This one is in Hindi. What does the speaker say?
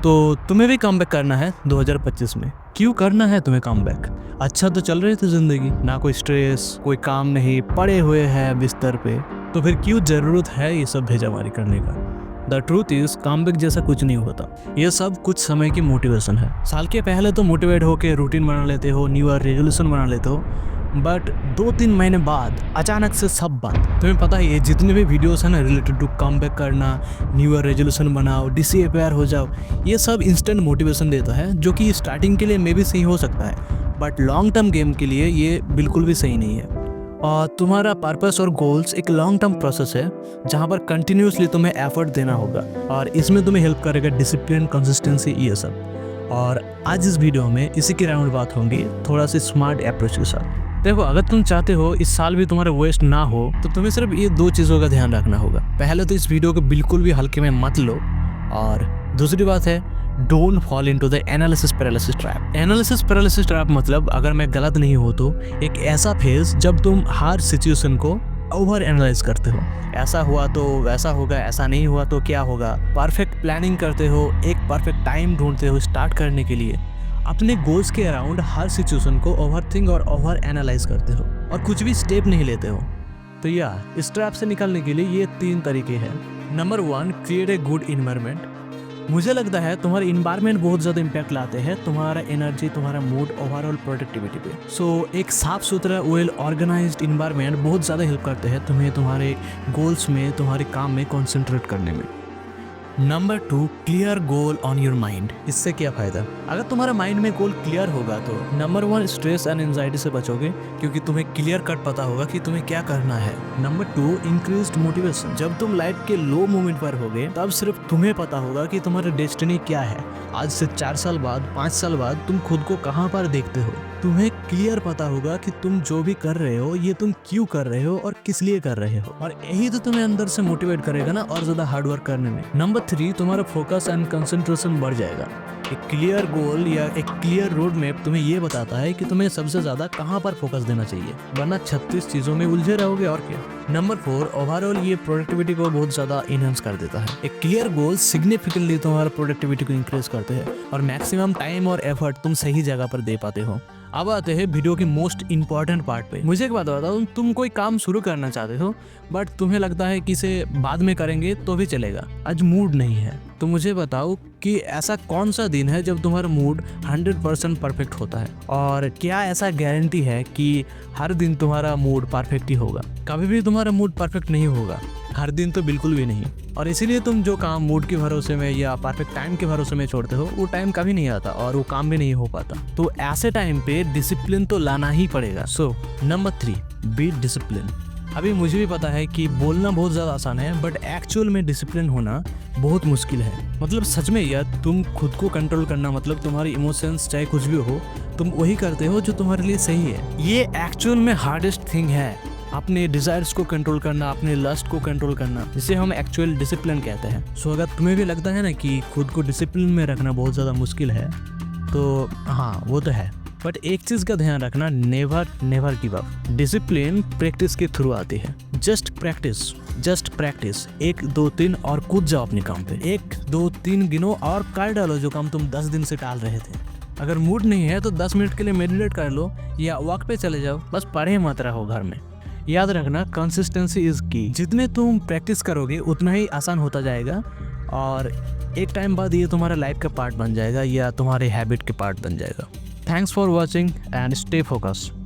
तो तुम्हें भी कमबैक करना है 2025 में। क्यों करना है तुम्हें कमबैक? अच्छा तो चल रही थी जिंदगी, ना कोई स्ट्रेस, कोई काम नहीं, पड़े हुए हैं बिस्तर पे, तो फिर क्यों ज़रूरत है ये सब भेजामारी करने का? द ट्रूथ इज कमबैक जैसा कुछ नहीं होता, ये सब कुछ समय की मोटिवेशन है। साल के पहले तो मोटिवेट होकर रूटीन बना लेते हो, न्यू ईयर रेजोल्यूशन बना लेते हो, बट 2-3 महीने बाद अचानक से सब बंद। तुम्हें पता ही है जितने भी वीडियोस हैं ना रिलेटेड टू कमबैक करना, न्यू ईयर रेजोल्यूशन बनाओ, डीसीए प्यार हो जाओ, ये सब इंस्टेंट मोटिवेशन देता है, जो कि स्टार्टिंग के लिए मे भी सही हो सकता है, बट लॉन्ग टर्म गेम के लिए ये बिल्कुल भी सही नहीं है। और तुम्हारा पर्पस और गोल्स एक लॉन्ग टर्म प्रोसेस है, जहाँ पर कंटिन्यूसली तुम्हें एफर्ट देना होगा, और इसमें तुम्हें हेल्प करेगा डिसिप्लिन, कंसिस्टेंसी, ये सब। और आज इस वीडियो में इसी के राउंड बात होंगी, थोड़ा सी स्मार्ट अप्रोच के साथ। देखो, अगर तुम चाहते हो इस साल भी तुम्हारा वेस्ट ना हो, तो तुम्हें सिर्फ ये 2 चीज़ों का ध्यान रखना होगा। पहले तो इस वीडियो को बिल्कुल भी हल्के में मत लो, और दूसरी बात है don't fall into the analysis paralysis trap. Analysis paralysis trap मतलब, अगर मैं गलत नहीं हो तो, एक ऐसा फेज जब तुम हर सिचुएशन को ओवर एनालाइज करते हो। ऐसा हुआ तो वैसा होगा, ऐसा नहीं हुआ तो क्या होगा। परफेक्ट प्लानिंग करते हो, एक परफेक्ट टाइम ढूंढते हो स्टार्ट करने के लिए। अपने गोल्स के अराउंड हर सिचुएशन को ओवरथिंक और ओवर एनालाइज करते हो, और कुछ भी स्टेप नहीं लेते हो। तो यार, इस ट्रैप से निकलने के लिए ये 3 तरीके हैं। Number 1, create a good environment. मुझे लगता है तुम्हारे इन्वायरमेंट बहुत ज़्यादा इम्पैक्ट लाते हैं तुम्हारा एनर्जी, तुम्हारा मूड, ओवरऑल प्रोडक्टिविटी पे। सो एक साफ सुथरा, वेल ऑर्गेनाइज्ड इन्वायरमेंट बहुत ज़्यादा हेल्प करते हैं तुम्हें तुम्हारे गोल्स में, तुम्हारे काम में कॉन्सेंट्रेट करने में। Number 2, clear goal on your mind. इससे क्या फ़ायदा? अगर तुम्हारा माइंड में गोल क्लियर होगा तो नंबर 1, स्ट्रेस एंड एंजाइटी से बचोगे, क्योंकि तुम्हें क्लियर कट पता होगा कि तुम्हें क्या करना है। Number 2, increased motivation. जब तुम लाइफ के लो मोमेंट पर होगे, तब सिर्फ तुम्हें पता होगा कि तुम्हारा डेस्टिनी क्या है। आज से 4 साल बाद, 5 साल बाद तुम खुद को कहाँ पर देखते हो। तुम्हें क्लियर पता होगा कि तुम जो भी कर रहे हो, ये तुम क्यों कर रहे हो और किस लिए कर रहे हो, और यही तो तुम्हें अंदर से मोटिवेट करेगा ना और ज्यादा हार्ड वर्क करने में। नंबर 3, तुम्हारा फोकस एंड कंसंट्रेशन बढ़ जाएगा। एक क्लियर गोल या एक क्लियर रोड मैप तुम्हें ये बताता है कि तुम्हें सबसे ज्यादा कहाँ पर फोकस देना चाहिए, वरना 36 चीजों में उलझे रहोगे और क्या। नंबर 4, ओवरऑल ये प्रोडक्टिविटी को बहुत ज्यादा इनहेंस कर देता है। एक क्लियर गोल सिग्निफिकेंटली तुम्हारा प्रोडक्टिविटी को इंक्रीज करते हैं, और मैक्सिमम टाइम और एफर्ट तुम सही जगह पर दे पाते हो। अब आते हैं वीडियो की मोस्ट इंपॉर्टेंट पार्ट पे। मुझे एक बात बताओ, तुम कोई काम शुरू करना चाहते हो, बट तुम्हें लगता है कि इसे बाद में करेंगे तो भी चलेगा, आज मूड नहीं है, तो मुझे बताओ कि ऐसा कौन सा दिन है जब तुम्हारा मूड 100% परफेक्ट होता है, और क्या ऐसा गारंटी है कि हर दिन तुम्हारा मूड परफेक्ट ही होगा? कभी भी तुम्हारा मूड परफेक्ट नहीं होगा, हर दिन तो बिल्कुल भी नहीं। और इसीलिए तुम जो काम मूड के भरोसे में या परफेक्ट टाइम के भरोसे में छोड़ते हो, वो टाइम कभी नहीं आता और वो काम भी नहीं हो पाता। तो ऐसे टाइम पे डिसिप्लिन तो लाना ही पड़ेगा। So number 3, be discipline. अभी मुझे भी पता है कि बोलना बहुत ज़्यादा आसान है, बट एक्चुअल में डिसिप्लिन होना बहुत मुश्किल है। मतलब सच में यार, तुम खुद को कंट्रोल करना मतलब तुम्हारी इमोशंस चाहे कुछ भी हो, तुम वही करते हो जो तुम्हारे लिए सही है। ये एक्चुअल में हार्डेस्ट थिंग है, अपने डिज़ायर्स को कंट्रोल करना, अपने लस्ट को कंट्रोल करना, जिसे हम एक्चुअल डिसिप्लिन कहते हैं। सो अगर तुम्हें भी लगता है ना कि खुद को डिसिप्लिन में रखना बहुत ज़्यादा मुश्किल है, तो हाँ, वो तो है, बट एक चीज़ का ध्यान रखना, never give up. Discipline practice के थ्रू आती है। जस्ट प्रैक्टिस 1 2 3 और कूद जाओ अपने काम पे। 1 2 3 गिनो और कर डालो जो काम तुम 10 दिन से टाल रहे थे। अगर मूड नहीं है तो 10 मिनट के लिए मेडिटेट कर लो या वॉक पे चले जाओ, बस पढ़े मत रहो घर में। याद रखना, कंसिस्टेंसी इज की। जितने तुम प्रैक्टिस करोगे उतना ही आसान होता जाएगा, और एक टाइम बाद ये तुम्हारा लाइफ का पार्ट बन जाएगा या तुम्हारे हैबिट के पार्ट बन जाएगा। Thanks for watching and stay focused.